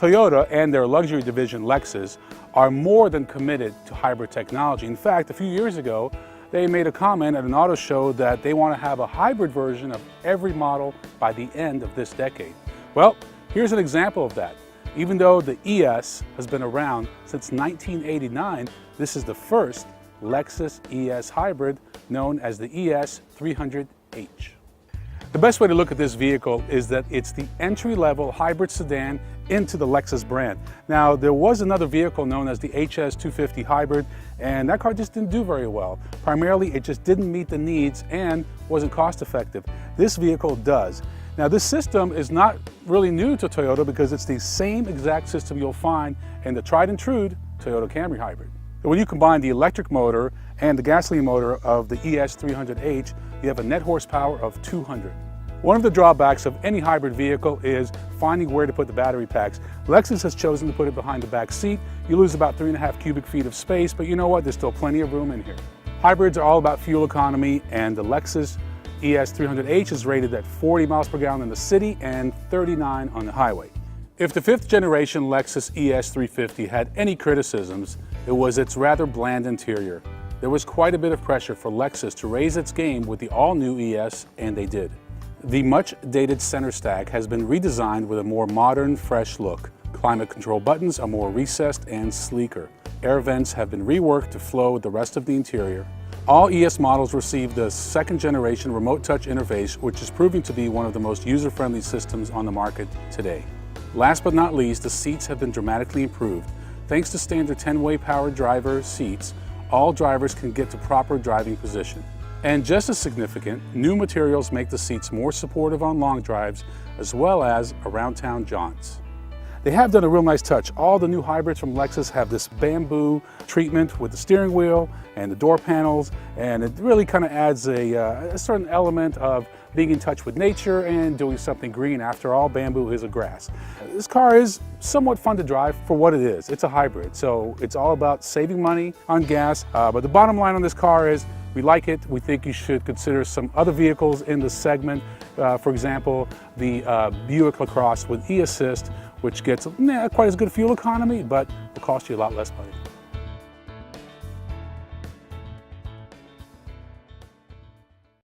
Toyota and their luxury division Lexus are more than committed to hybrid technology. In fact, a few years ago, they made a comment at an auto show that they want to have a hybrid version of every model by the end of this decade. Well, here's an example of that. Even though the ES has been around since 1989, this is the first Lexus ES hybrid known as the ES 300H. The best way to look at this vehicle is that it's the entry-level hybrid sedan into the Lexus brand. Now, there was another vehicle known as the HS 250 Hybrid, and that car just didn't do very well. Primarily, it just didn't meet the needs and wasn't cost-effective. This vehicle does. Now, this system is not really new to Toyota because it's the same exact system you'll find in the tried and true Toyota Camry Hybrid. When you combine the electric motor and the gasoline motor of the ES 300H, you have a net horsepower of 200. One of the drawbacks of any hybrid vehicle is finding where to put the battery packs. Lexus has chosen to put it behind the back seat. You lose about 3.5 cubic feet of space, but you know what? There's still plenty of room in here. Hybrids are all about fuel economy, and the Lexus ES 300H is rated at 40 miles per gallon in the city and 39 on the highway. If the 5th generation Lexus ES 350 had any criticisms, it was its rather bland interior. There was quite a bit of pressure for Lexus to raise its game with the all-new ES, and they did. The much-dated center stack has been redesigned with a more modern, fresh look. Climate control buttons are more recessed and sleeker. Air vents have been reworked to flow with the rest of the interior. All ES models receive the 2nd generation remote touch interface, which is proving to be one of the most user-friendly systems on the market today. Last but not least, the seats have been dramatically improved. Thanks to standard 10-way power driver seats, all drivers can get to proper driving position. And just as significant, new materials make the seats more supportive on long drives as well as around town jaunts. They have done a real nice touch. All the new hybrids from Lexus have this bamboo treatment with the steering wheel and the door panels, and it really kind of adds a certain element of being in touch with nature and doing something green. After all, bamboo is a grass. This car is somewhat fun to drive for what it is. It's a hybrid, so it's all about saving money on gas, but the bottom line on this car is we like it. We think you should consider some other vehicles in the segment. For example, the Buick LaCrosse with e-assist, which gets quite as good fuel economy, but will cost you a lot less money.